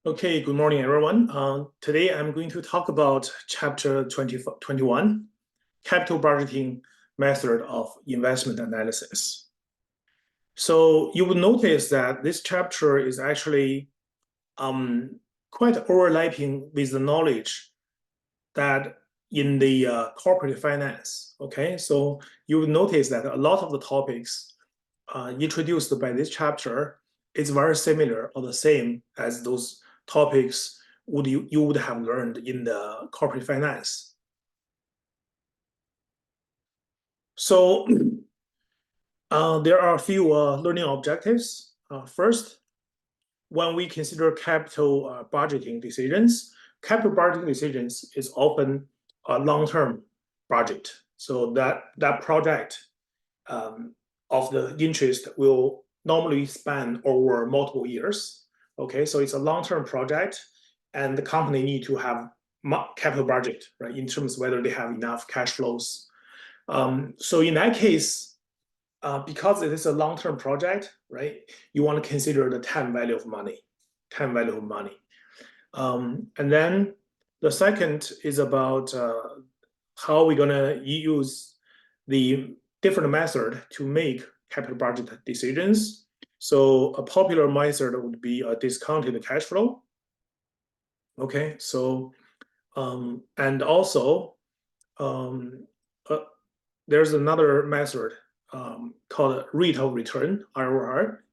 Okay, good morning, everyone. Today I'm going to talk about chapter 21, capital budgeting method of investment analysis. So you will notice that this chapter is actually quite overlapping with the knowledge that in the corporate finance. Okay, so you will notice that a lot of the topics introduced by this chapter is very similar or the same as those topics you would have learned in the corporate finance. So there are a few learning objectives. First, when we consider capital budgeting decisions, capital budgeting decisions is often a long-term project. So that project of the interest will normally span over multiple years. Okay, so it's a long-term project, and the company need to have capital budget, right, in terms of whether they have enough cash flows. So in that case, because it is a long-term project, right, you want to consider the time value of money, and then the second is about how we're gonna use the different method to make capital budget decisions. So a popular method would be a discounted cash flow. Okay, so and also there's another method called rate of return, ROR.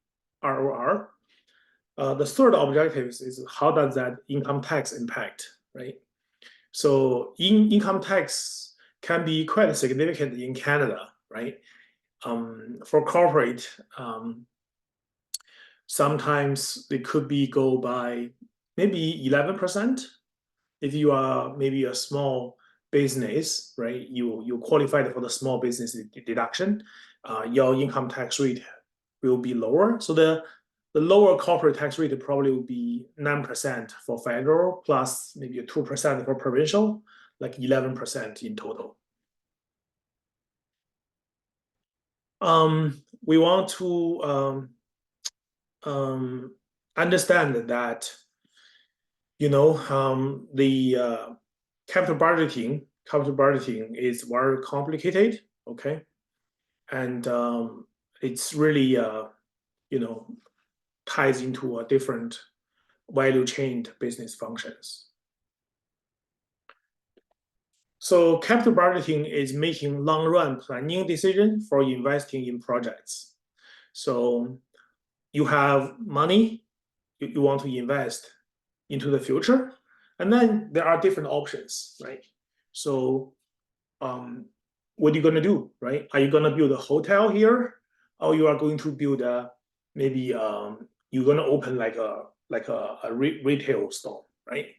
The third objective is how does that income tax impact, right? So income tax can be quite significant in Canada, right? For corporate, sometimes it could be go by maybe 11%. If you are maybe a small business, right? You qualified for the small business deduction, your income tax rate will be lower. So the lower corporate tax rate probably will be 9% for federal, plus maybe 2% for provincial, like 11% in total. We want to understand that, the capital budgeting is very complicated, okay? And it's really, ties into a different value chain business functions. So capital budgeting is making long-run planning decisions for investing in projects. So you have money you want to invest into the future, and then there are different options, right? So what are you going to do, right? Are you going to build a hotel here, or you are going to build maybe you're going to open like a retail store, right?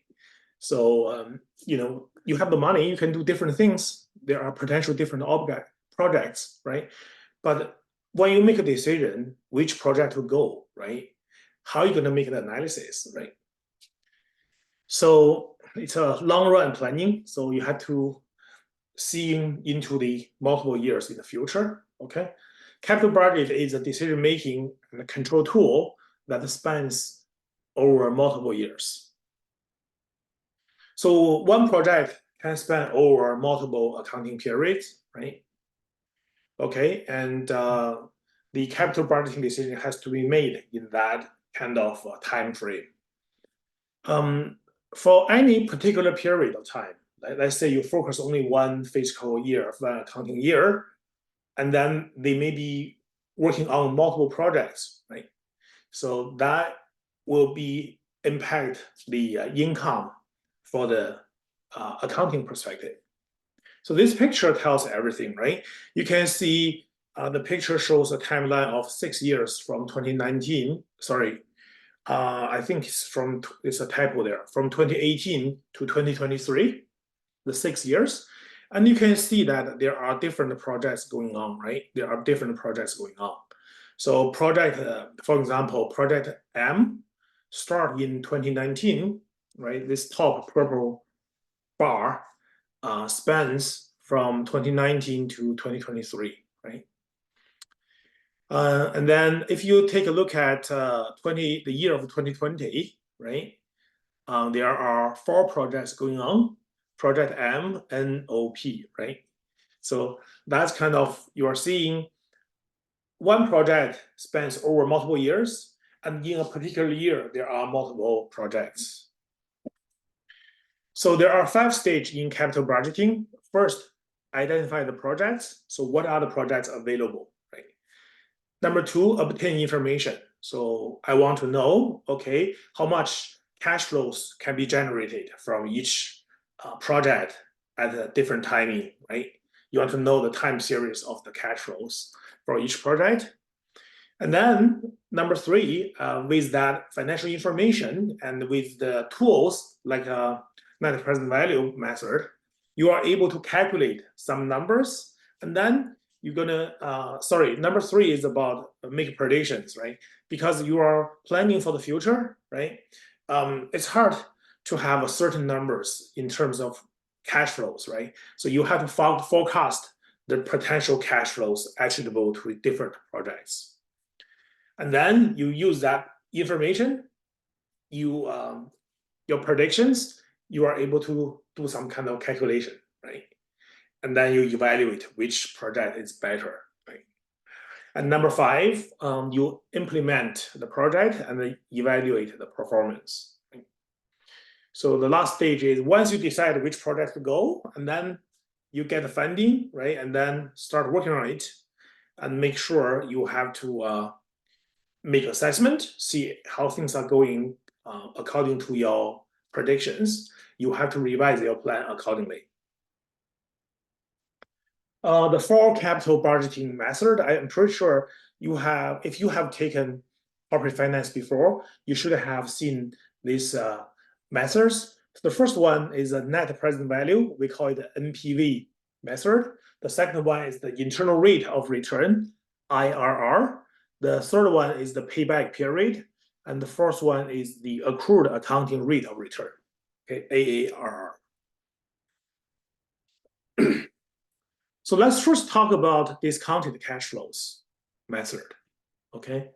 So you have the money, you can do different things. There are potential different projects, right? But when you make a decision which project to go, right, how are you going to make the analysis, right? So it's a long run planning. So you have to see into the multiple years in the future. Okay, capital budget is a decision making and a control tool that spans over multiple years. So one project can span over multiple accounting periods, right? Okay, and the capital budgeting decision has to be made in that kind of time frame. For any particular period of time, let's say you focus only one fiscal year, one accounting year, and then they may be working on multiple projects, right? So that will be impact the income for the accounting perspective. So this picture tells everything, right? You can see the picture shows a timeline of 6 years from 2019. Sorry, I think it's a typo there. From 2018 to 2023, the 6 years. And you can see that there are different projects going on, right? There are different projects going on. So project, for example, project M start in 2019, right? This top purple bar spans from 2019 to 2023, right? And then if you take a look at the year of 2020, right? there are 4 projects going on, project M, N, O, P, right? So that's kind of, you are seeing one project spans over multiple years, and in a particular year, there are multiple projects. So there are 5 stages in capital budgeting. First, identify the projects. So what are the projects available, right? Number 2, obtain information. So I want to know, okay, how much cash flows can be generated from each project at a different timing, right? You want to know the time series of the cash flows for each project. And then number 3, with that financial information and with the tools like net present value method, you are able to calculate some numbers. And then you're gonna, number 3 is about make predictions, right? Because you are planning for the future, right? It's hard to have a certain numbers in terms of cash flows, right? So you have to forecast the potential cash flows attributable to different projects. And then you use that information, your predictions, you are able to do some kind of calculation, right? And then you evaluate which project is better, right? And number 5, you implement the project and then evaluate the performance. Right? So the last stage is once you decide which project to go, and then you get the funding, right? And then start working on it and make sure you have to make assessment, see how things are going according to your predictions. You have to revise your plan accordingly. The 4 capital budgeting method, I am pretty sure you have, if you have taken corporate finance before, you should have seen these methods. The first one is a net present value. We call it the NPV method. The second one is the internal rate of return, IRR. The third one is the payback period. And the fourth one is the accrued accounting rate of return, okay, AARR. So let's first talk about discounted cash flows method, okay?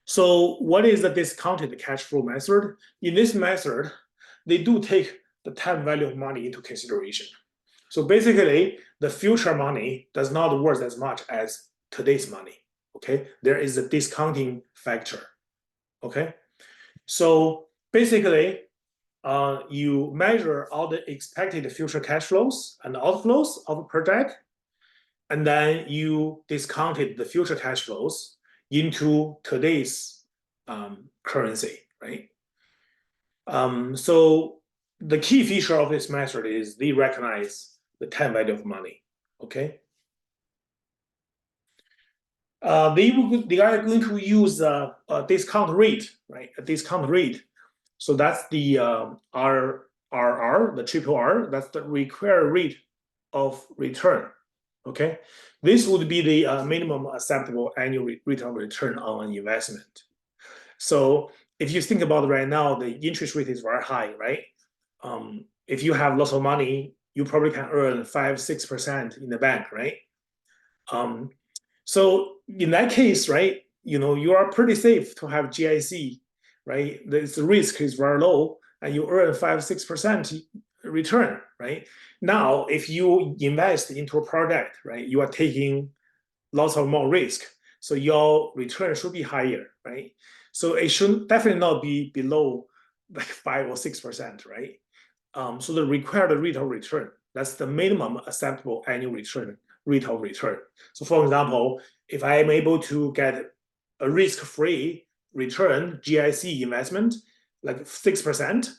So what is the discounted cash flow method? In this method, they do take the time value of money into consideration. So basically, the future money does not worth as much as today's money, okay? There is a discounting factor, okay? So basically, you measure all the expected future cash flows and outflows of a project, and then you discounted the future cash flows into today's currency, right? So the key feature of this method is they recognize the time value of money, okay? They are going to use a discount rate, right? A discount rate. So that's the RRR, the triple R, that's the required rate of return, okay? This would be the minimum acceptable annual rate of return on an investment. So if you think about it right now, the interest rate is very high, right? If you have lots of money, you probably can earn 5-6% in the bank, right? So in that case, right, you are pretty safe to have GIC, right? The risk is very low, and you earn 5-6% return, right? Now, if you invest into a project, right, you are taking lots of more risk, so your return should be higher, right? So it should definitely not be below like 5 or 6%, right? So the required rate of return, that's the minimum acceptable annual rate of return. So for example, if I am able to get a risk-free return, GIC investment, like 6%,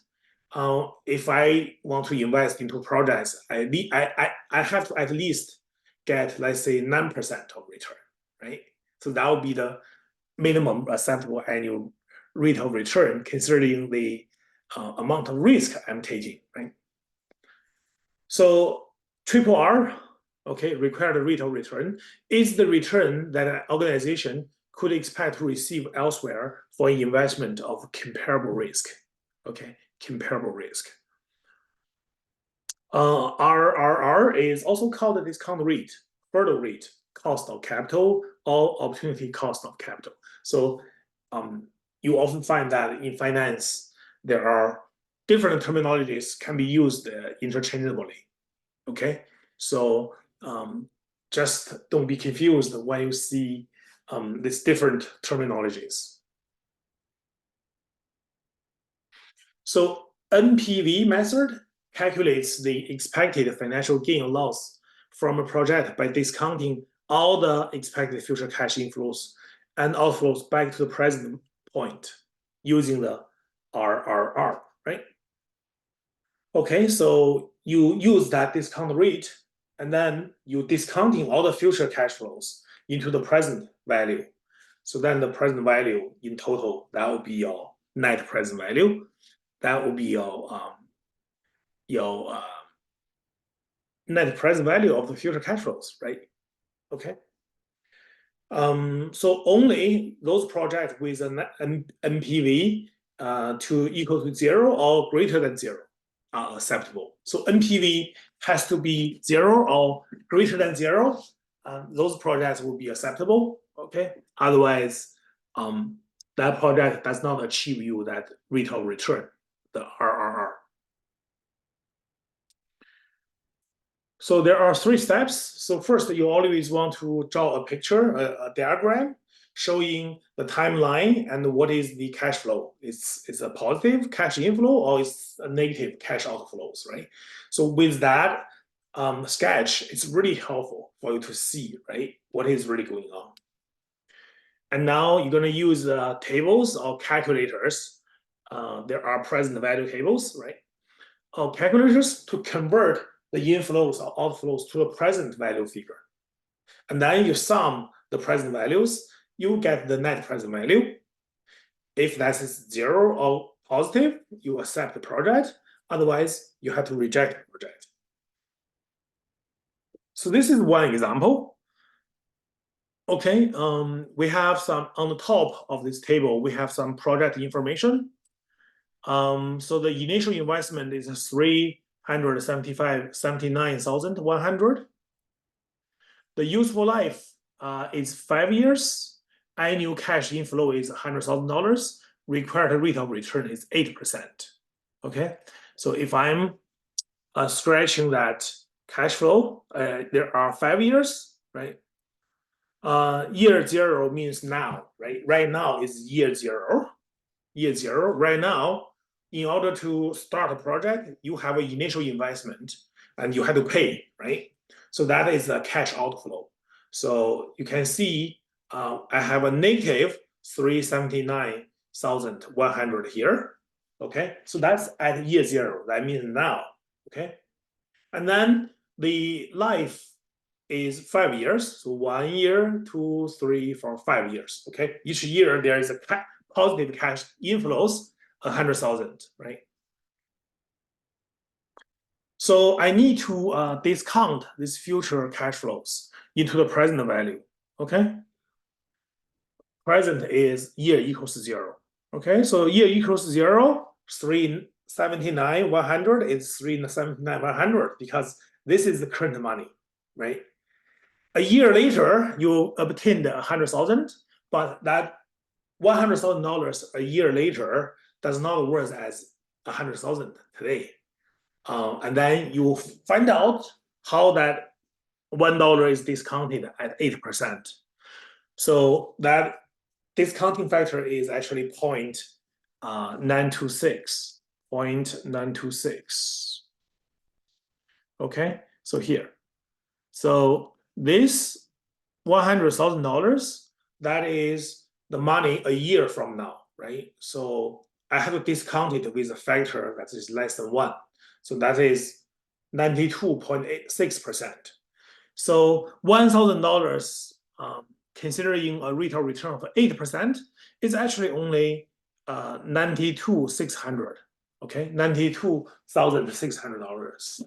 if I want to invest into projects, I have to at least get, let's say, 9% of return, right? So that would be the minimum acceptable annual rate of return, considering the amount of risk I'm taking, right? So triple R, okay, required rate of return, is the return that an organization could expect to receive elsewhere for an investment of comparable risk, okay, comparable risk. RRR is also called the discount rate, hurdle rate, cost of capital, or opportunity cost of capital. So you often find that in finance, there are different terminologies can be used interchangeably. Okay, so just don't be confused when you see these different terminologies. So NPV method calculates the expected financial gain or loss from a project by discounting all the expected future cash inflows and outflows back to the present point using the RRR, right? Okay, so you use that discount rate and then you discounting all the future cash flows into the present value. So then the present value in total, that will be your net present value. That will be your net present value of the future cash flows, right? Okay. So only those projects with an NPV to equal to 0 or greater than 0 are acceptable. So NPV has to be 0 or greater than 0. Those projects will be acceptable. Okay. Otherwise, that project does not achieve you that rate of return, the RRR. So there are 3 steps. So first, you always want to draw a picture, a diagram showing the timeline and what is the cash flow. It's a positive cash inflow or it's a negative cash outflows, right? So with that sketch, it's really helpful for you to see, right, what is really going on. And now you're going to use tables or calculators. There are present value tables, right? Or calculators to convert the inflows or outflows to a present value figure. And then you sum the present values, you get the net present value. If that is 0 or positive, you accept the project. Otherwise, you have to reject the project. So this is one example. Okay, we have some on the top of this table, we have some project information. So the initial investment is 379,100. The useful life is 5 years. Annual cash inflow is $100,000. Required rate of return is 8%. Okay, so if I'm stretching that cash flow, there are 5 years, right? Year 0 means now, right? Right now is year 0. Year 0. Right now, in order to start a project, you have an initial investment and you have to pay, right? So that is a cash outflow. So you can see I have a negative 379,100 here. Okay, so that's at year 0. That means now. Okay, and then the life is 5 years. So 1 year, 2, 3, 4, 5 years. Okay, each year there is a positive cash inflows 100,000, right? So I need to discount these future cash flows into the present value. Okay, present is year equals 0. Okay, so year equals 0. 379,100 is 379,100 because this is the current money, right? A year later, you obtained 100,000, but that $100,000 a year later does not worth as 100,000 today. And then you find out how that $1 is discounted at 8%. So that discounting factor is actually 0.926. 0.926. Okay, so here. So this $100,000, that is the money a year from now, right? So I have to discount it with a factor that is less than 1. So that is 92.86%. So $1,000, considering a rate of return of 8%, is actually only 92,600. Okay, $92,600.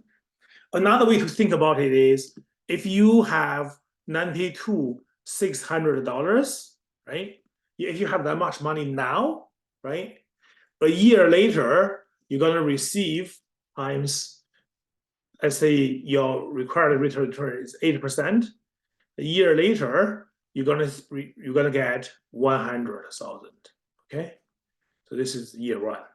Another way to think about it is if you have $92,600, right? If you have that much money now, right? A year later, you're gonna receive times, let's say your required rate of return is 8%. A year later, you're gonna get 100,000. Okay, so this is year 1.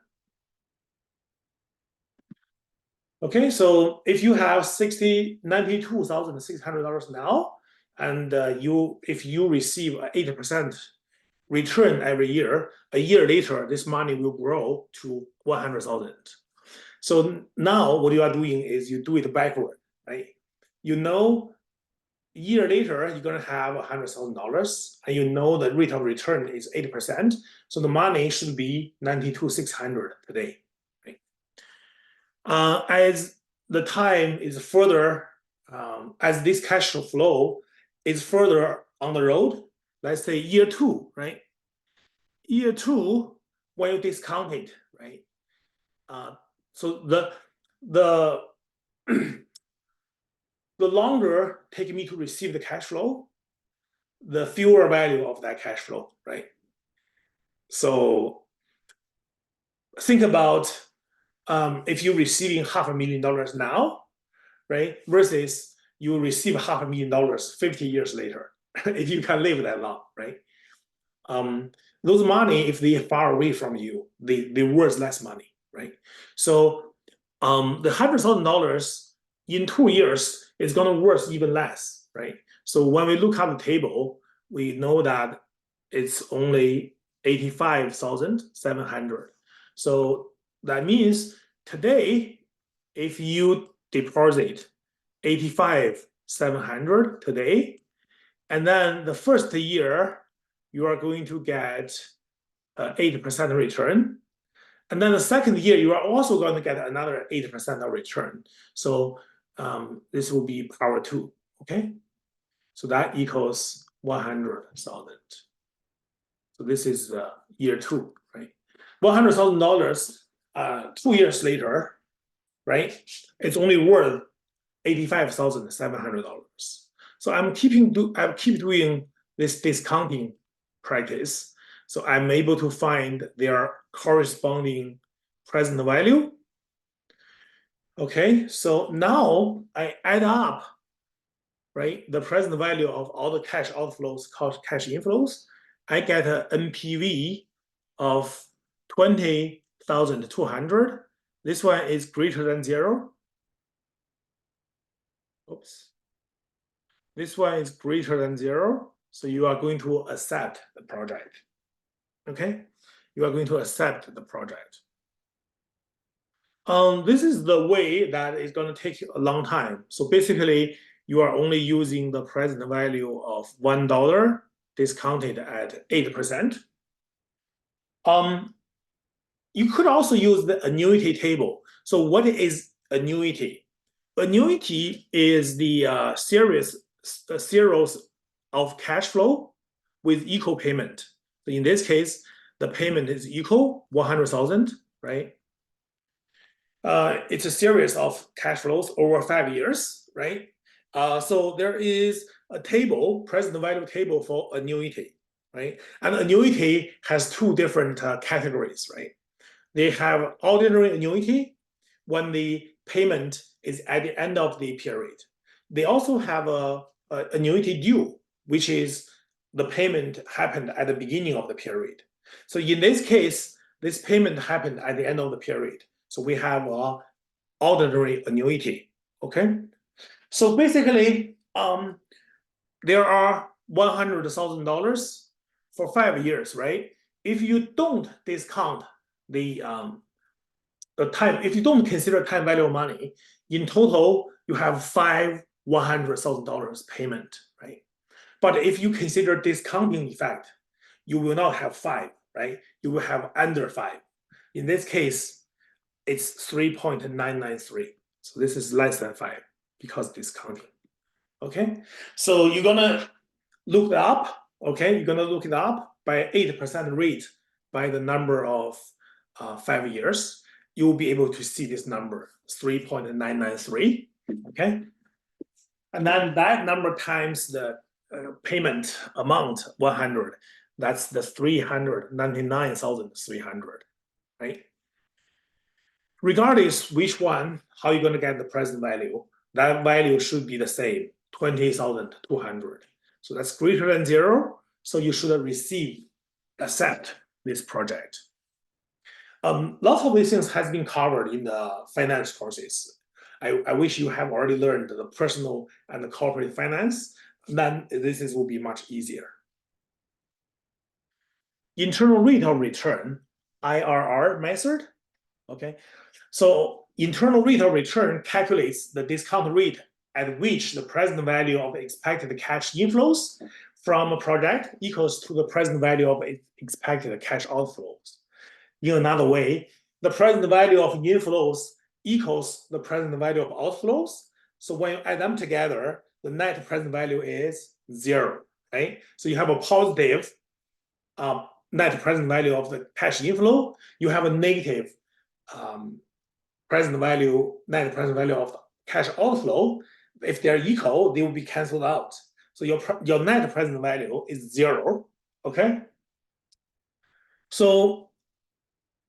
Okay, so if you have $92,600 now, and if you receive 80% return every year, a year later, this money will grow to 100,000. So now what you are doing is you do it backward, right? You know, a year later, you're gonna have $100,000, and you know the rate of return is 80%. So the money should be 92,600 today, right? As the time is further, as this cash flow is further on the road, let's say year two, right? Year two, when you discount it, right? So the the longer take me to receive the cash flow, the fewer value of that cash flow, right? So think about if you're receiving $500,000 now, right, versus you receive $500,000 50 years later, if you can live that long, right? Those money, if they are far away from you, they worth less money, right? So the $100,000 in 2 years is going to worth even less, right? So when we look at the table, we know that it's only 85,700. So that means today, if you deposit 85,700 today, and then the first year you are going to get 80% return. And then the second year, you are also going to get another 80% of return. So this will be power 2, okay? So that equals 100,000. So this is year 2, right? $100,000 2 years later, right? It's only worth $85,700. So I keep doing this discounting practice. So I'm able to find their corresponding present value. Okay, so now I add up, right, the present value of all the cash outflows, cash inflows. I get an NPV of 20,200. This one is greater than 0. Oops. This one is greater than 0. So you are going to accept the project. Okay, you are going to accept the project. This is the way that is going to take a long time. So basically, you are only using the present value of $1 discounted at 8%. You could also use the annuity table. So what is annuity? Annuity is the series of cash flow with equal payment. So in this case, the payment is equal 100,000, right? It's a series of cash flows over 5 years, right? So there is a table, present value table for annuity, right? And annuity has 2 different categories, right? They have ordinary annuity when the payment is at the end of the period. They also have a annuity due, which is the payment happened at the beginning of the period. So in this case, this payment happened at the end of the period. So we have a ordinary annuity, okay? So basically, there are $100,000 for 5 years, right? If you don't discount the time, if you don't consider time value of money, in total, you have $100,000 payment, right? But if you consider discounting effect, you will not have 5, right? You will have under 5. In this case, it's 3.993. So this is less than 5 because discounting. Okay, so you're gonna look it up. Okay, you're gonna look it up by 8% rate by the number of 5 years. You will be able to see this number 3.993. Okay, and then that number times the payment amount 100. That's the 399,300, right? Regardless which one, how you're going to get the present value, that value should be the same, 20,200. So that's greater than 0. So you should accept this project. Lots of these things has been covered in the finance courses. I wish you have already learned the personal and the corporate finance, then will be much easier. Internal rate of return, IRR method. Okay, so internal rate of return calculates the discount rate at which the present value of expected cash inflows from a project equals to the present value of expected cash outflows. In another way, the present value of inflows equals the present value of outflows. So when you add them together, the net present value is 0, right? So you have a positive net present value of the cash inflow. You have a negative net present value of the cash outflow. If they're equal, they will be canceled out. So your net present value is 0, okay? So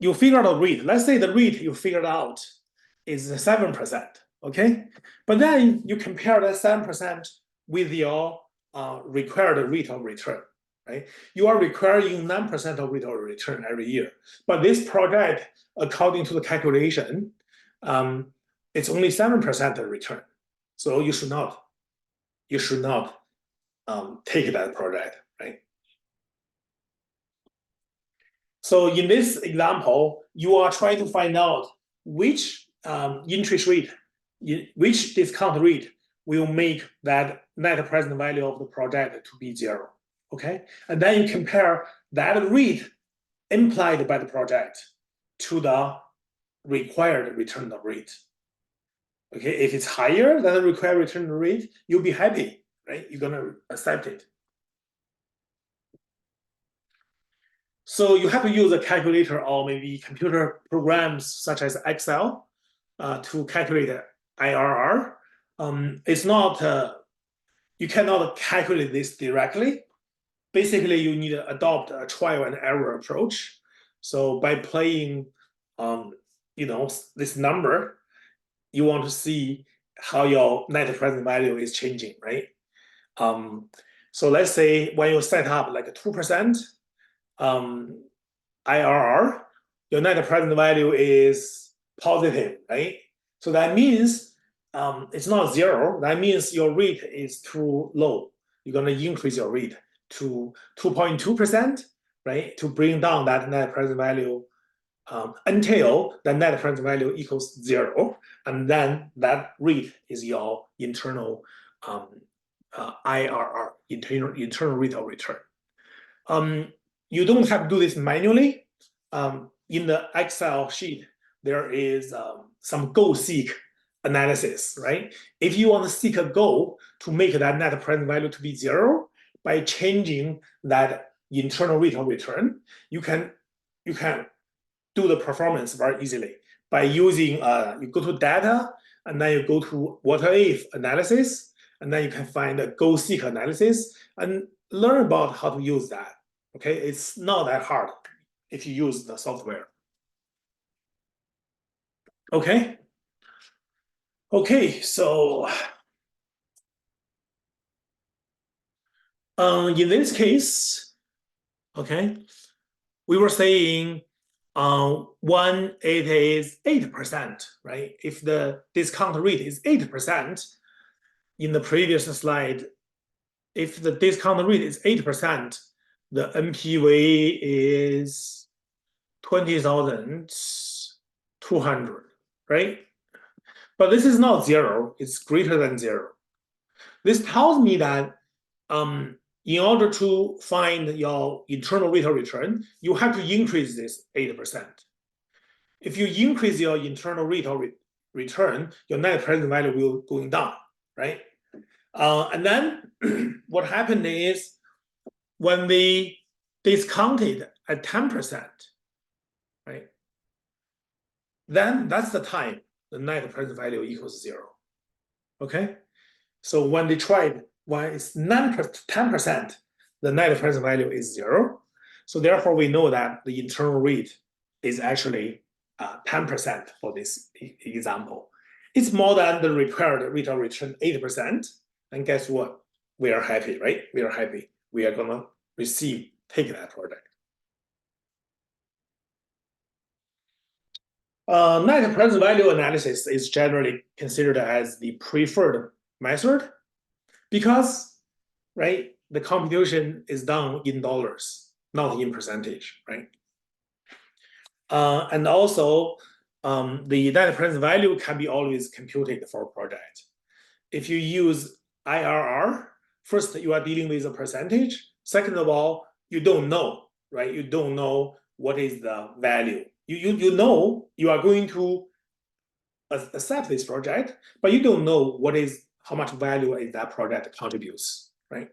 you figure out a rate. Let's say the rate you figured out is 7%, okay? But then you compare that 7% with your required rate of return, right? You are requiring 9% of rate of return every year. But this project, according to the calculation, it's only 7% of return. So you should not take that project, right? So in this example, you are trying to find out which interest rate, which discount rate will make that net present value of the project to be 0. Okay, and then you compare that rate implied by the project to the required return rate. Okay, if it's higher than the required return rate, you'll be happy, right? You're gonna accept it. So you have to use a calculator or maybe computer programs such as Excel to calculate IRR. It's not, you cannot calculate this directly. Basically, you need to adopt a trial and error approach. So by playing, this number, you want to see how your net present value is changing, right? So let's say when you set up like a 2%, IRR, your net present value is positive, right? So that means it's not 0. That means your rate is too low. You're going to increase your rate to 2.2%, right? To bring down that net present value until the net present value equals 0. And then that rate is your internal IRR, internal rate of return. You don't have to do this manually. In the Excel sheet, there is some goal-seek analysis, right? If you want to seek a goal to make that net present value to be 0 by changing that internal rate of return, you can do the performance very easily by using you go to data and then you go to what if analysis, and then you can find a goal-seek analysis and learn about how to use that. Okay, it's not that hard if you use the software. Okay. Okay, so in this case, okay, we were saying when it is 8%, right? If the discount rate is 8%, in the previous slide, if the discount rate is 8%, the NPV is 20,200, right? But this is not 0, it's greater than 0. This tells me that in order to find your internal rate of return, you have to increase this 8%. If you increase your internal rate of return, your net present value will going down, right? And then what happened is when they discounted at 10%, right? Then that's the time the net present value equals 0. Okay, so when they tried, when it's 10%, the net present value is 0. So therefore, we know that the internal rate is actually 10% for this example. It's more than the required rate of return 8%. And guess what? We are happy, right? We are happy. We are gonna take that project. Net present value analysis is generally considered as the preferred method because, right, the computation is done in dollars, not in percentage, right? And also, the net present value can be always computed for a project. If you use IRR, first you are dealing with a percentage. Second of all, you don't know, right? You don't know what is the value. You know you are going to accept this project, but you don't know how much value is that project contributes, right?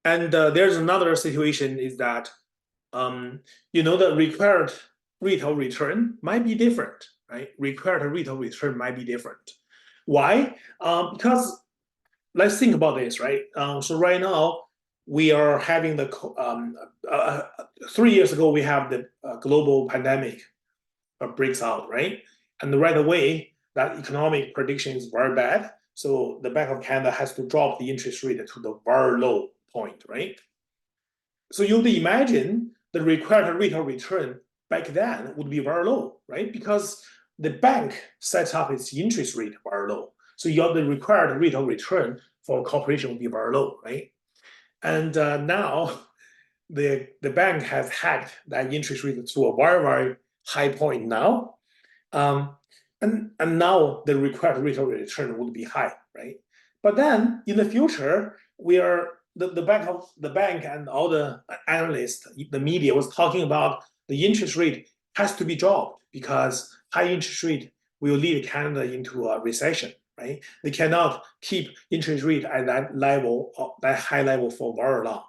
And there's another situation is that the required rate of return might be different, right? Required rate of return might be different. Why? Because let's think about this, right? So right now we are having 3 years ago we have the global pandemic breaks out, right? And right away that economic prediction is very bad. So the Bank of Canada has to drop the interest rate to the very low point, right? So you would imagine the required rate of return back then would be very low, right? Because the bank sets up its interest rate very low. So the required rate of return for a corporation would be very low, right? And now the bank has hacked that interest rate to a very, very high point now. And now the required rate of return would be high, right? But then in the future, the bank and all the analysts, the media was talking about the interest rate has to be dropped because high interest rate will lead Canada into a recession, right? They cannot keep interest rate at that level, that high level for very long.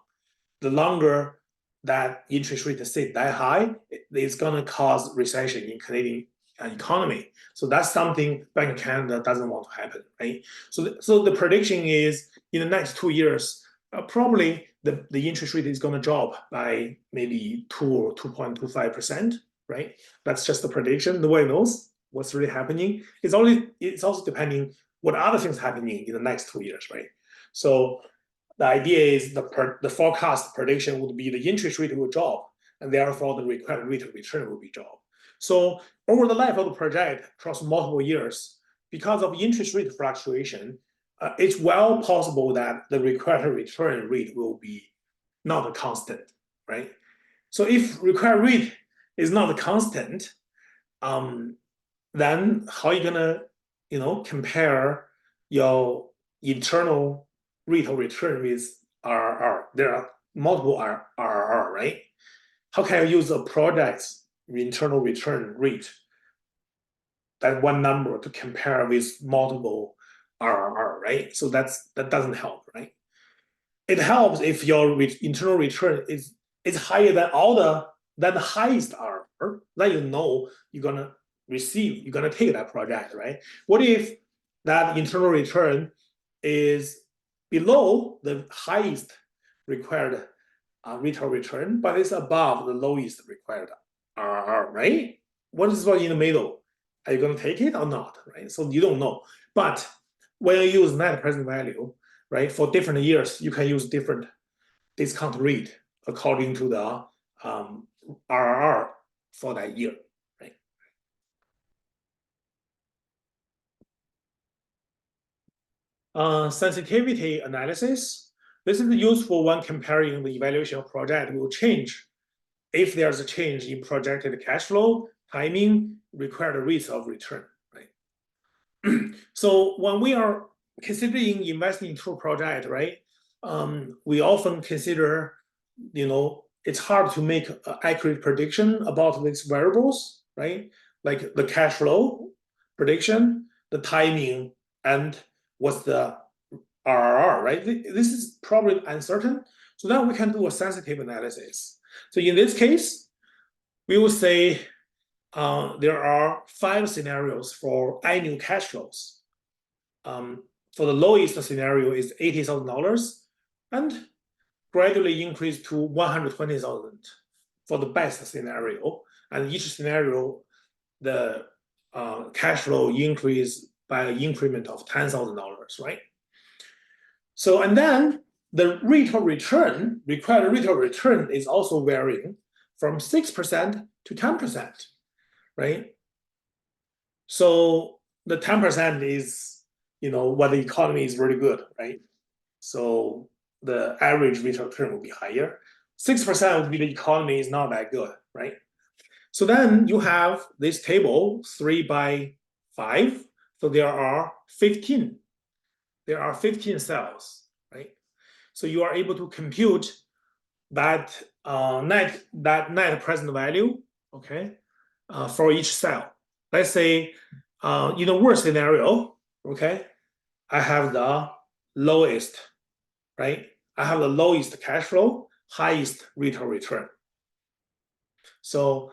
The longer that interest rate stay that high, it's going to cause recession in Canadian economy. So that's something Bank of Canada doesn't want to happen, right? So the prediction is in the next 2 years, probably the interest rate is going to drop by maybe 2 or 2.25%, right? That's just the prediction. Nobody knows what's really happening. It's also depending what other things happening in the next 2 years, right? So the idea is the forecast prediction would be the interest rate will drop, and therefore the required rate of return will be dropped. So over the life of the project across multiple years, because of interest rate fluctuation, it's well possible that the required return rate will be not a constant, right? So if required rate is not a constant, then how are you gonna, compare your internal rate of return with RRR? There are multiple RRR, right? How can you use a project's internal return rate, that one number, to compare with multiple RRR, right? So that doesn't help, right? It helps if your internal return is higher than the highest RRR. Then you're gonna take that project, right? What if that internal return is below the highest required rate of return, but it's above the lowest required RRR, right? What is in the middle? Are you going to take it or not, right? So you don't know. But when you use net present value, right, for different years, you can use different discount rate according to the RRR for that year, right? Sensitivity analysis. This is useful when comparing the evaluation of project will change if there's a change in projected cash flow, timing, required rates of return, right? So when we are considering investing into a project, right, we often consider, it's hard to make an accurate prediction about these variables, right? Like the cash flow prediction, the timing, and what's the RRR, right? This is probably uncertain. So now we can do a sensitive analysis. So in this case, we will say there are 5 scenarios for annual cash flows. For the lowest scenario is $80,000 and gradually increase to 120,000 for the best scenario. And each scenario, the cash flow increase by an increment of $10,000, right? So, and then the rate of return, required rate of return is also varying from 6% to 10%, right? So the 10% is, when the economy is really good, right? So the average rate of return will be higher. 6% would be the economy is not that good, right? So then you have this table, 3 by 5. So there are 15. There are 15 cells, right? So you are able to compute that net present value, okay, for each cell. Let's say in the worst scenario, okay, I have the lowest, right? I have the lowest cash flow, highest rate of return. So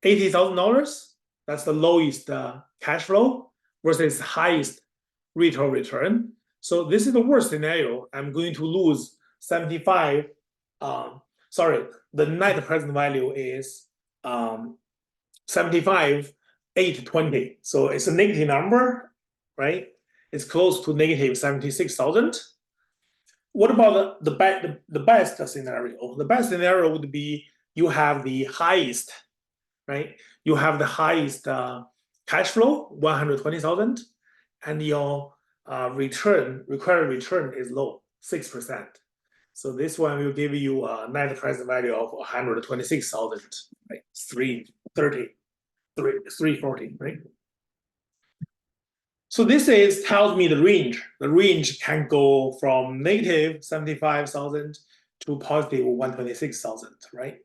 $80,000, that's the lowest cash flow versus highest rate of return. So this is the worst scenario. I'm going to lose 75. Sorry, the net present value is 75, 820. So it's a negative number, right? It's close to negative 76,000. What about the best scenario? The best scenario would be you have the highest, right? You have the highest cash flow, 120,000, and your required return is low, 6%. So this one will give you a net present value of 126,000, right? 330, 340, right? So this tells me the range. The range can go from negative 75,000 to positive 126,000, right?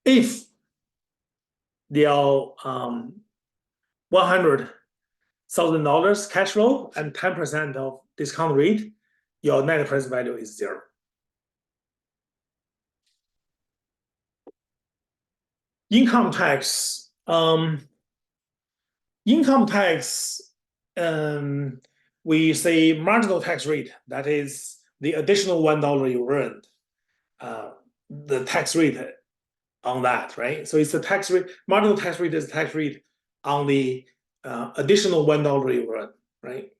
If they are $100,000 cash flow and 10% of discount rate, your net present value is 0. Income tax. We say marginal tax rate. That is the additional $1 you earned. The tax rate on that, right? So it's the tax rate. Marginal tax rate is the tax rate on the additional $1 you earn, right?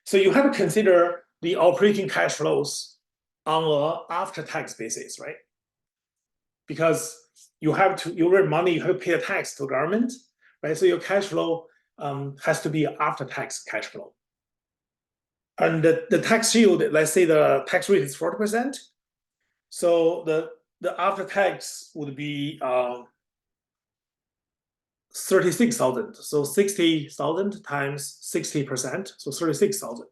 So you have to consider the operating cash flows on an after-tax basis, right? Because you earn money, you have to pay a tax to government, right? So your cash flow has to be after-tax cash flow. And the tax shield, let's say the tax rate is 40%. So the after-tax would be 36,000. So 60,000 times 60%, so 36,000.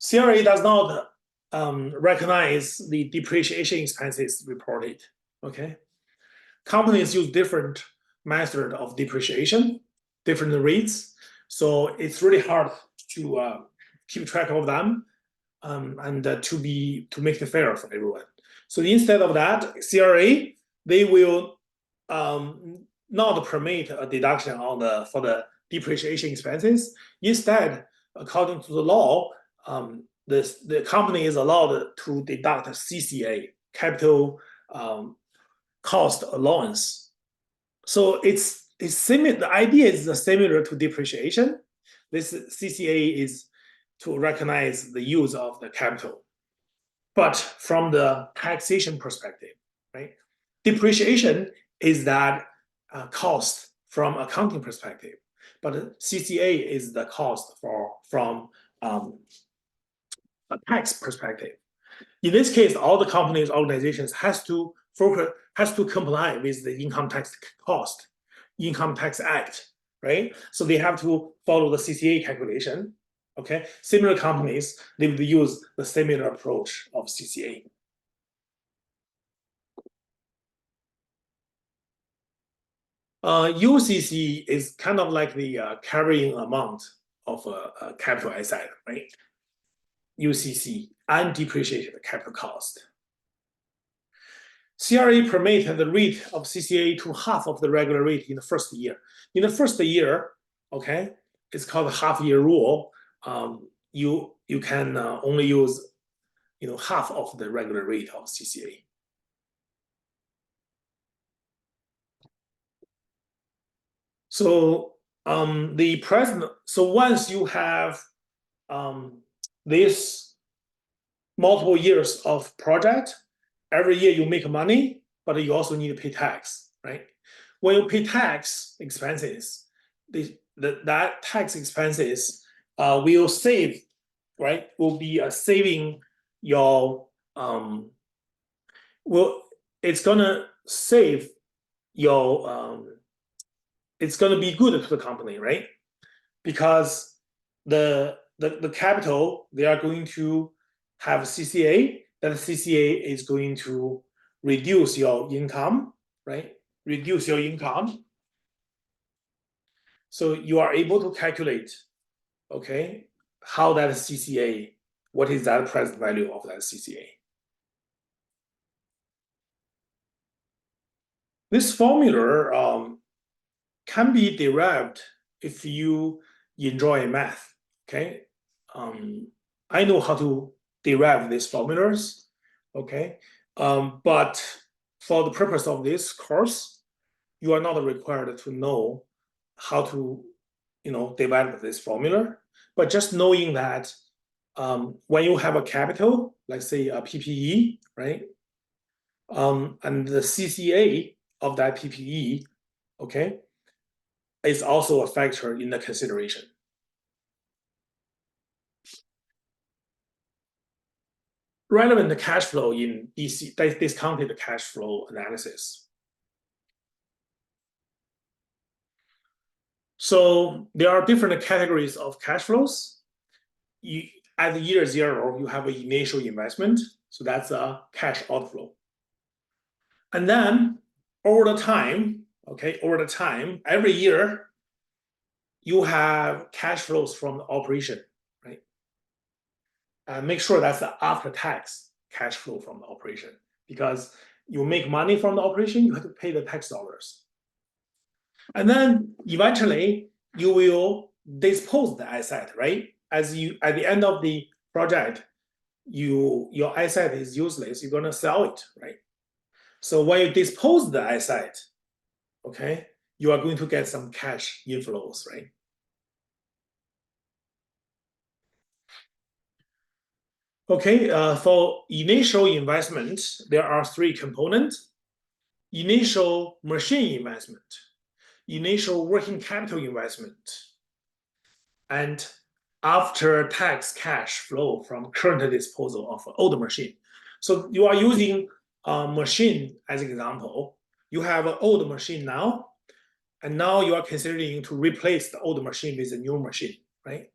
CRA does not recognize the depreciation expenses reported. Okay, companies use different method of depreciation, different rates, so it's really hard to keep track of them and to make it fair for everyone. So instead of that, CRA they will not permit a deduction for the depreciation expenses. Instead, according to the law, the company is allowed to deduct CCA, capital cost allowance. So it's similar. The idea is similar to depreciation. This CCA is to recognize the use of the capital, but from the taxation perspective, right? Depreciation is that cost from accounting perspective, but CCA is the cost from a tax perspective. In this case, all the companies, organizations has to comply with the income tax act, right? So they have to follow the CCA calculation. Okay, similar companies, they would use the similar approach of CCA. UCC is kind of like the carrying amount of a capital asset, right? UCC, undepreciated capital cost. CRA permit the rate of CCA to half of the regular rate in the first year. In the first year, okay, it's called the half-year rule. You can only use half of the regular rate of CCA. So the present. So once you have this multiple years of project, every year you make money, but you also need to pay tax, right? When you pay tax expenses, that tax expenses will save, right? Will be a saving your it's gonna save your it's gonna be good to the company, right? Because the capital they are going to have CCA, that CCA is going to reduce your income, right? Reduce your income. So you are able to calculate, okay, how that CCA, what is that present value of that CCA? This formula can be derived if you enjoy math, okay? I know how to derive these formulas, okay? But for the purpose of this course, you are not required to know how to, develop this formula. But just knowing that when you have a capital, like say a PPE, right? And the CCA of that PPE, okay, is also a factor in the consideration. Relevant cash flow in discounted cash flow analysis. So there are different categories of cash flows. At year 0, you have an initial investment, so that's a cash outflow. And then over the time, every year, you have cash flows from the operation, right? And make sure that's the after-tax cash flow from the operation, because you make money from the operation, you have to pay the tax dollars. And then eventually you will dispose the asset, right? At the end of the project, your asset is useless, you're gonna sell it, right? So when you dispose the asset, okay, you are going to get some cash inflows, right? Okay, for initial investment, there are 3 components. Initial machine investment, initial working capital investment, and after tax cash flow from current disposal of old machine. So you are using a machine as an example. You have an old machine now, and now you are considering to replace the old machine with a new machine, right?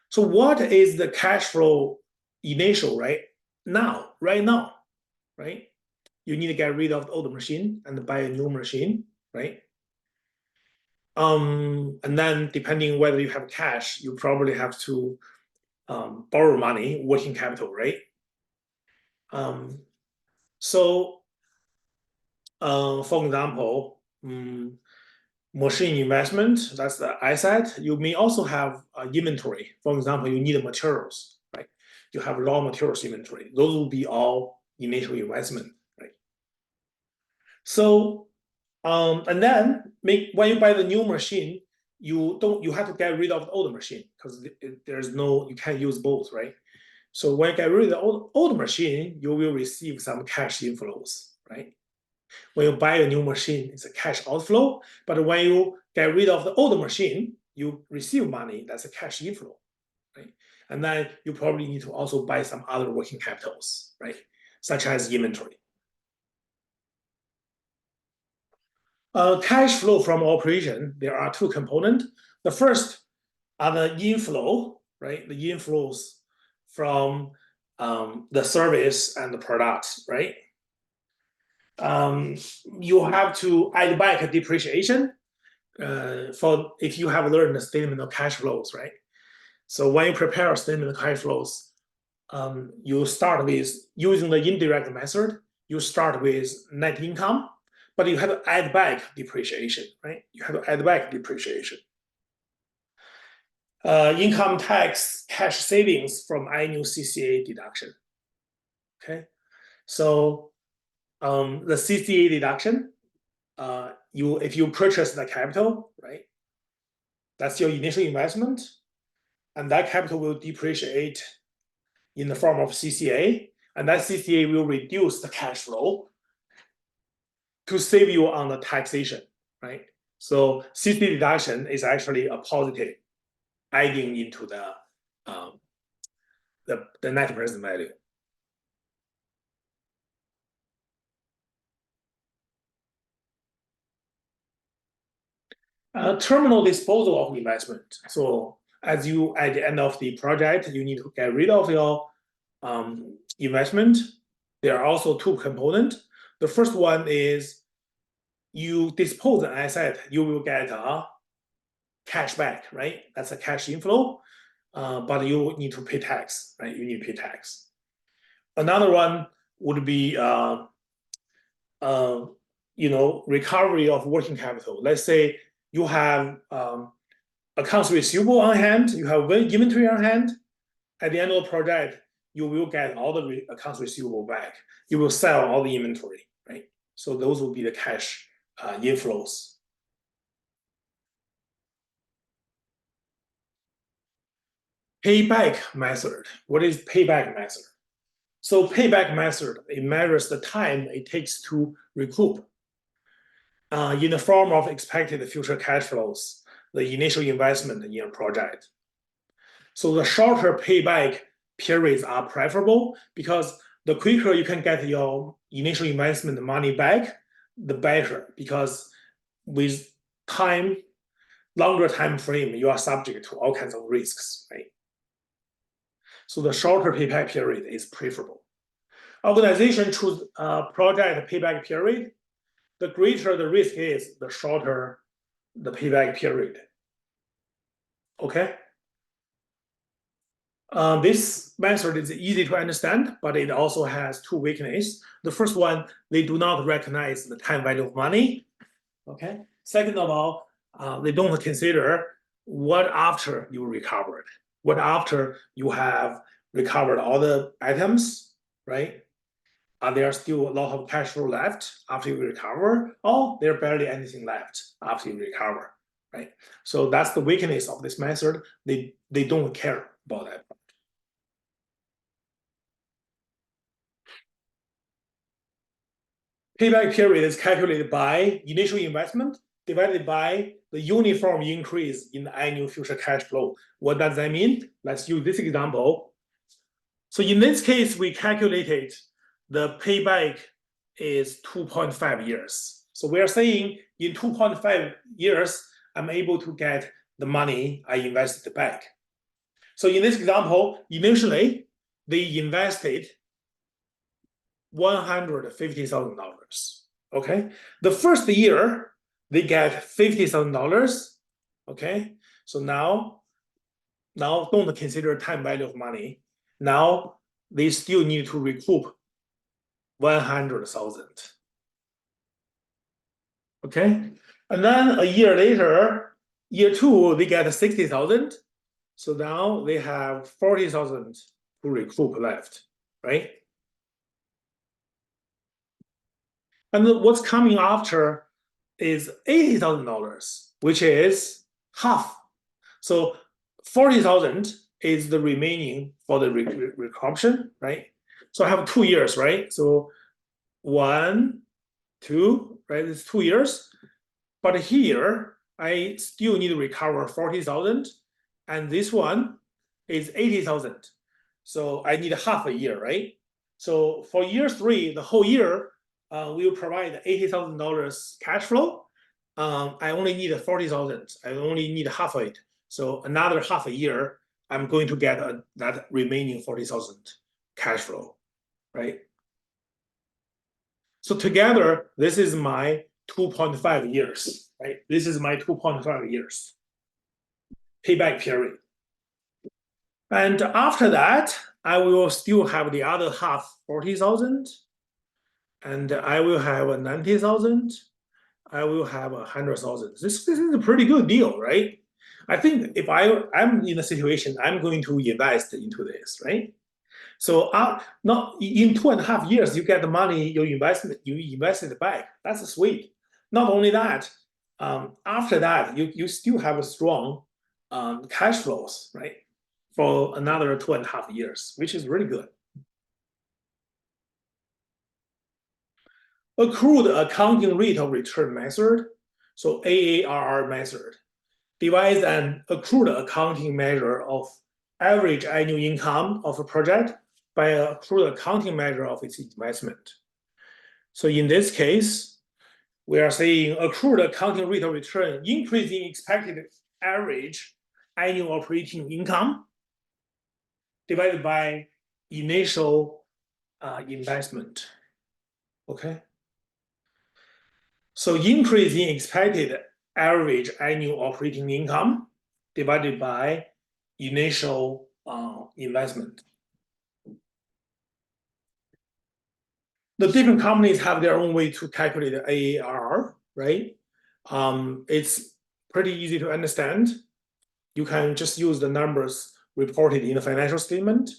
So what is the cash flow initial, right? Right now, right? You need to get rid of the old machine and buy a new machine, right? And then depending whether you have cash, you probably have to borrow money, working capital, right? So, for example, machine investment, that's the asset. You may also have inventory. For example, you need materials, right? You have raw materials inventory. Those will be all initial investment, right? So, and then when you buy the new machine, you have to get rid of the old machine because you can't use both, right? So when you get rid of the old machine, you will receive some cash inflows, right? When you buy a new machine, it's a cash outflow. But when you get rid of the old machine, you receive money, that's a cash inflow, right? And then you probably need to also buy some other working capitals, right? Such as inventory. Cash flow from operation, there are 2 components. The first are the inflow, right? The inflows from the service and the products, right? You have to add back a depreciation for if you have learned the statement of cash flows, right? So when you prepare a statement of cash flows, you start with using the indirect method. You start with net income, but you have to add back depreciation, right? You have to add back depreciation. Income tax cash savings from annual CCA deduction. Okay, so the CCA deduction, if you purchase the capital, right? That's your initial investment. And that capital will depreciate in the form of CCA. And that CCA will reduce the cash flow to save you on the taxation, right? So CCA deduction is actually a positive adding into the net present value. Terminal disposal of investment. So as you at the end of the project, you need to get rid of your investment. There are also two components. The first one is you dispose an asset, you will get a cash back, right? That's a cash inflow, but you need to pay tax, right? You need to pay tax. Another one would be recovery of working capital. Let's say you have accounts receivable on hand, you have inventory on hand. At the end of the project, you will get all the accounts receivable back. You will sell all the inventory, right? So those will be the cash inflows. Payback method. What is payback method? So payback method, it measures the time it takes to recoup in the form of expected future cash flows, the initial investment in a project. So the shorter payback periods are preferable because the quicker you can get your initial investment money back, the better, because with time, longer time frame, you are subject to all kinds of risks, right? So the shorter payback period is preferable. Organization choose project payback period. The greater the risk is, the shorter the payback period. Okay. This method is easy to understand, but it also has two weaknesses. The first one, they do not recognize the time value of money. Okay. Second of all, they don't consider what after you recovered, what after you have recovered all the items, right? Are there still a lot of cash flow left after you recover? Or there's barely anything left after you recover, right? So that's the weakness of this method. They don't care about that. Payback period is calculated by initial investment divided by the uniform increase in the annual future cash flow. What does that mean? Let's use this example. So in this case, we calculated the payback is 2.5 years. So we are saying in 2.5 years, I'm able to get the money I invested back. So in this example, initially, they invested $150,000. Okay. The first year, they get $50,000. Okay. So now don't consider time value of money. Now they still need to recoup 100,000. Okay. And then a year later, year two, they get 60,000. So now they have 40,000 to recoup left, right? And what's coming after is $80,000, which is half. So 40,000 is the remaining for the recuption, right? So I have 2 years, right? So 1, 2, right? It's 2 years. But here, I still need to recover 40,000. And this one is 80,000. So I need half a year, right? So for year 3, the whole year, we will provide $80,000 cash flow. I only need 40,000. I only need half of it. So another half a year, I'm going to get that remaining 40,000 cash flow, right? So together, this is my 2.5 years, right? This is my 2.5 years payback period. And after that, I will still have the other half, 40,000. And I will have 90,000. I will have 100,000. This is a pretty good deal, right? I think if I'm in a situation, I'm going to invest into this, right? So not in 2.5 years, you get the money you invested back. That's sweet. Not only that, after that, you still have a strong cash flows, right, for another 2.5 years, which is really good. Accrued accounting rate of return method, so AARR method, divides an accrued accounting measure of average annual income of a project by an accrued accounting measure of its investment. So in this case, we are saying accrued accounting rate of return increasing expected average annual operating income divided by initial investment. Okay. So increase in expected average annual operating income divided by initial investment. The different companies have their own way to calculate the AARR, right? It's pretty easy to understand. You can just use the numbers reported in the financial statement,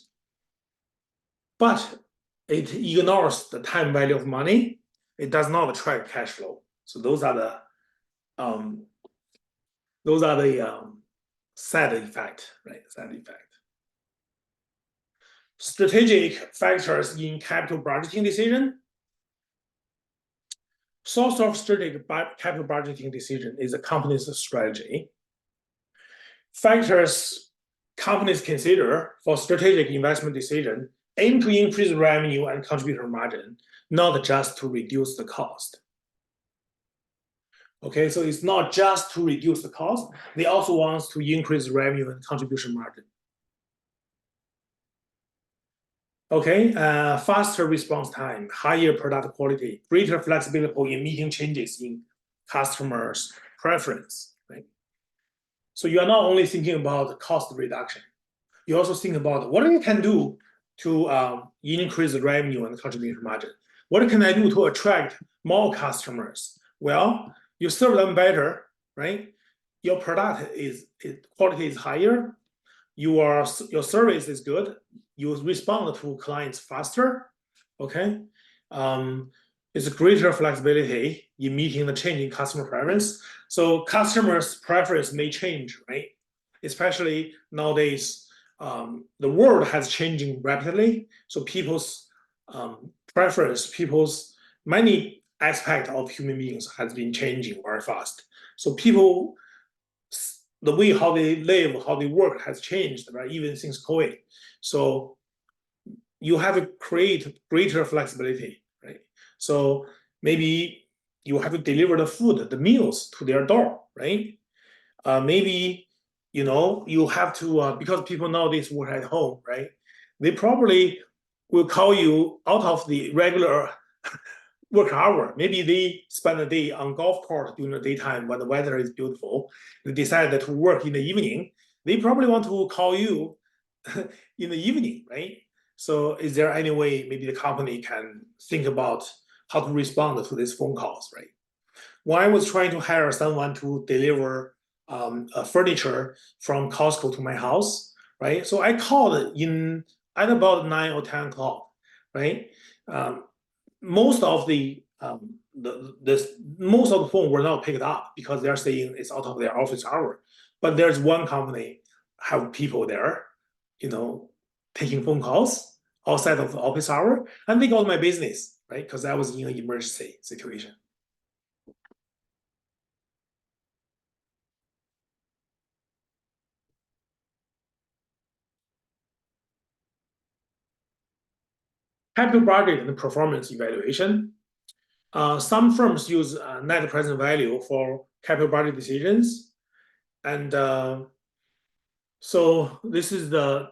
but it ignores the time value of money. It does not track cash flow. So those are the sad effect, right? Sad effect. Strategic factors in capital budgeting decision. Source of strategic capital budgeting decision is a company's strategy. Factors companies consider for strategic investment decision aim to increase revenue and contribution margin, not just to reduce the cost. Okay, so it's not just to reduce the cost, they also want to increase revenue and contribution margin. Okay, faster response time, higher product quality, greater flexibility in meeting changes in customers' preference, right? So you are not only thinking about cost reduction, you also think about what you can do to increase the revenue and contribution margin. What can I do to attract more customers? Well, you serve them better, right? Your product quality is higher, your service is good, you respond to clients faster, okay? It's a greater flexibility in meeting the changing customer preference. So customers' preference may change, right? Especially nowadays, the world has changing rapidly. So people's preference, many aspects of human beings has been changing very fast. So people, the way how they live, how they work has changed, right? Even since COVID. So you have to create greater flexibility, right? So maybe you have to deliver the food, the meals to their door, right? Maybe, you have to, because people nowadays work at home, right? They probably will call you out of the regular work hour. Maybe they spend a day on golf course during the daytime when the weather is beautiful. They decide to work in the evening. They probably want to call you in the evening, right? So is there any way maybe the company can think about how to respond to these phone calls, right? When I was trying to hire someone to deliver furniture from Costco to my house, right? So I called at about 9 or 10 o'clock, right? Most of the phone were not picked up because they're saying it's out of their office hour. But there's one company have people there, taking phone calls outside of the office hour, and they got my business, right? Because I was in an emergency situation. Capital budget and performance evaluation. Some firms use net present value for capital budget decisions. And so this is the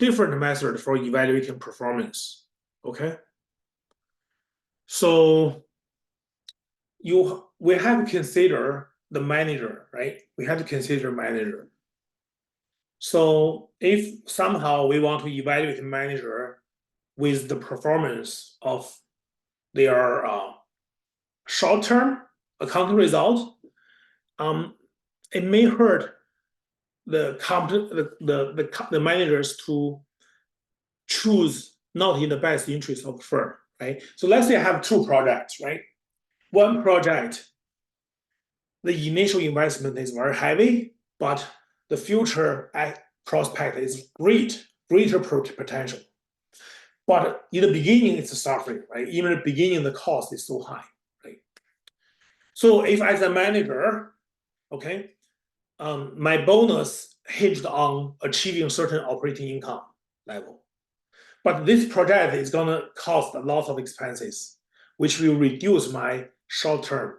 different method for evaluating performance, okay? So we have to consider the manager, right? We have to consider manager. So if somehow we want to evaluate the manager with the performance of their short-term accounting result, it may hurt the managers to choose not in the best interest of the firm, right? So let's say I have two projects, right? One project, the initial investment is very heavy, but the future prospect is greater potential. But in the beginning, it's suffering, right? Even in the beginning, the cost is so high, right? So if as a manager, okay, my bonus hinged on achieving certain operating income level. But this project is going to cost a lot of expenses, which will reduce my short-term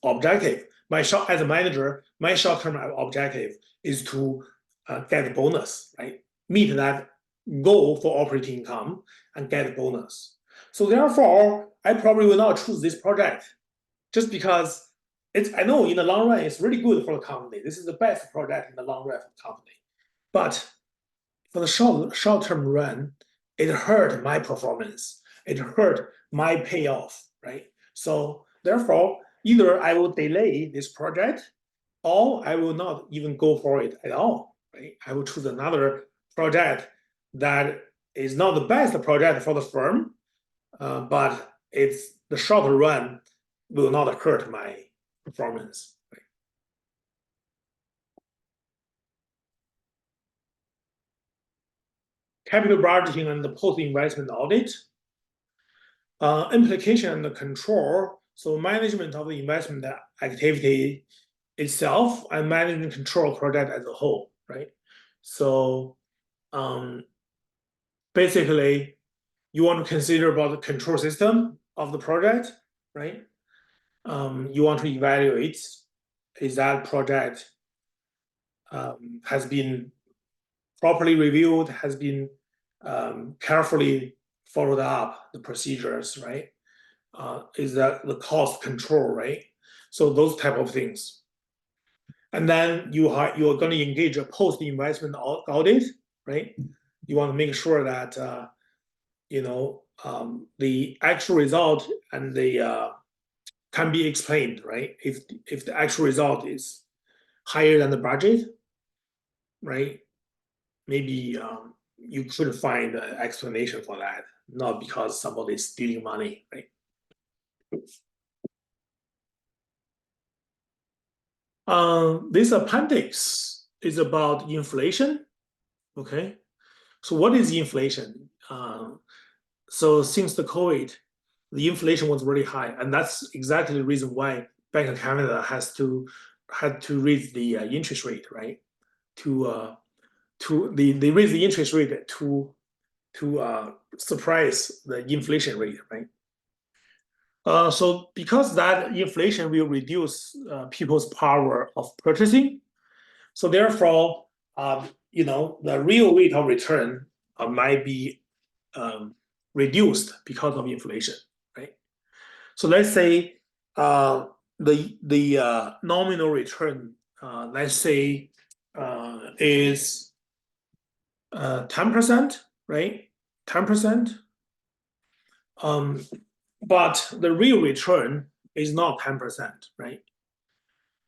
objective. As a manager, my short-term objective is to get a bonus, right? Meet that goal for operating income and get a bonus. So therefore, I probably will not choose this project just because I know in the long run it's really good for the company. This is the best project in the long run for the company. But for the short-term run, it hurt my performance. It hurt my payoff, right? So therefore, either I will delay this project or I will not even go for it at all, right? I will choose another project that is not the best project for the firm, but it's the short run will not hurt my performance. Right? Capital budgeting and the post-investment audit. Implication and control. So management of the investment activity itself and management control project as a whole, right? So basically, you want to consider about the control system of the project, right? You want to evaluate is that project has been properly reviewed, has been carefully followed up the procedures, right? Is that the cost control, right? So those type of things. And then you are going to engage a post-investment audit, right? You want to make sure that the actual result and the can be explained, right? If the actual result is higher than the budget, right? Maybe you could find an explanation for that, not because somebody is stealing money, right? This appendix is about inflation. Okay, so what is inflation? So since the COVID, the inflation was really high, and that's exactly the reason why Bank of Canada had to raise the interest rate, right? They raise the interest rate to suppress the inflation rate, right? So because that inflation will reduce people's power of purchasing, so therefore, the real rate of return might be reduced because of inflation, right? So let's say the nominal return, let's say, is 10%, right? 10%. But the real return is not 10%, right?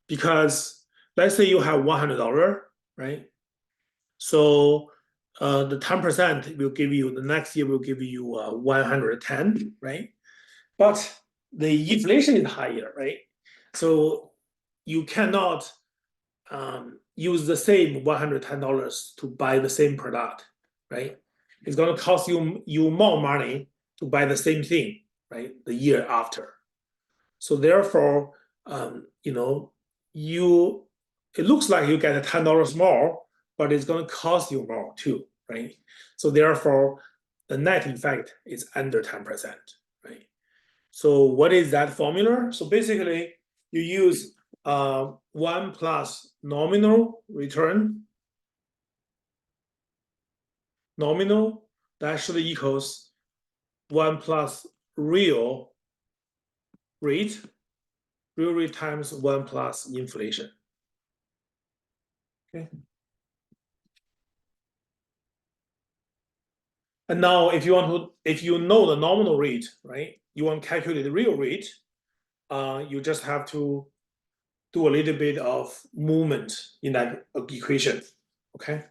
Because let's say you have $100, right? So the 10% will give you, the next year will give you 110, right? But the inflation is higher, right? So you cannot use the same $110 to buy the same product, right? It's going to cost you more money to buy the same thing, right? The year after. So therefore, it looks like you get $10 more, but it's going to cost you more too, right? So therefore, the net effect is under 10%, right? So what is that formula? So basically, you use 1 plus nominal return. Nominal, that actually equals 1 plus real rate times 1 plus inflation. Okay. And now if you know the nominal rate, right, you want to calculate the real rate, you just have to do a little bit of movement in that equation, okay?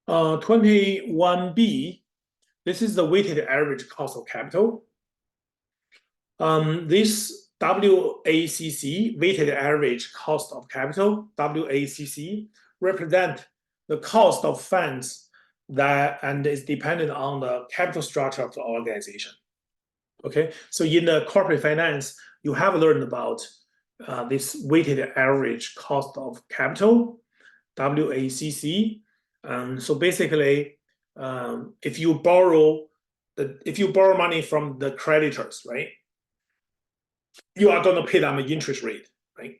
Uh, 21B, this is the weighted average cost of capital. This WACC, weighted average cost of capital, WACC, represent the cost of funds that and is dependent on the capital structure of the organization. Okay, so in the corporate finance, you have learned about this weighted average cost of capital, WACC. So basically, if you borrow money from the creditors, right, you are going to pay them an interest rate, right?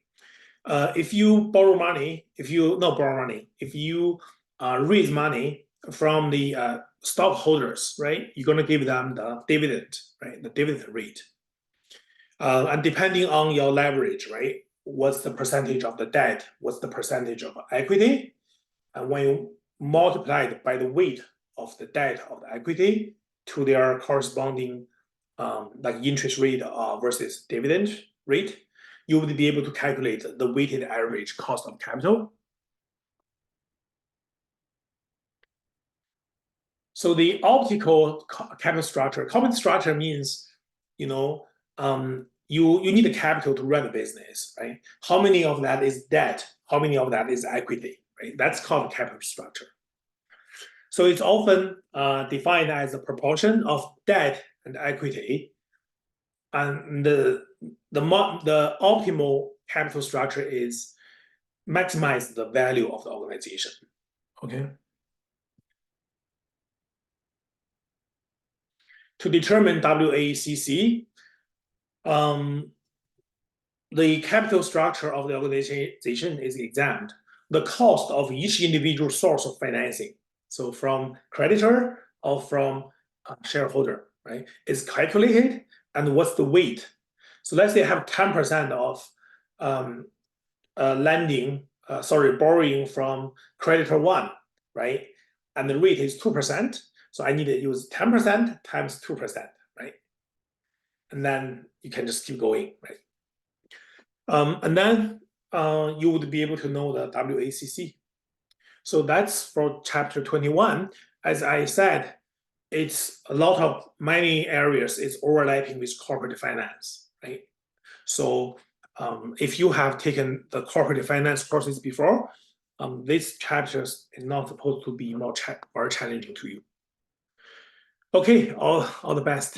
If you borrow money, if you raise money from the stockholders, right, you're going to give them the dividend, right, the dividend rate. And depending on your leverage, right, what's the percentage of the debt, what's the percentage of equity, and when you multiply it by the weight of the debt of the equity to their corresponding like interest rate versus dividend rate, you would be able to calculate the weighted average cost of capital. So the optical capital structure means, you need the capital to run the business, right? How many of that is debt? How many of that is equity, right? That's called capital structure. So it's often defined as a proportion of debt and equity. And the optimal capital structure is maximize the value of the organization. Okay. To determine WACC, the capital structure of the organization is examined. The cost of each individual source of financing, so from creditor or from shareholder, right, is calculated, and what's the weight. So let's say I have 10% of borrowing from creditor one, right, and the rate is 2%. So I need to use 10% times 2%, right? And then you can just keep going, right? And then you would be able to know the WACC. So that's for chapter 21. As I said, it's a lot of many areas is overlapping with corporate finance, right? So if you have taken the corporate finance courses before, this chapter is not supposed to be more challenging to you. Okay, all the best.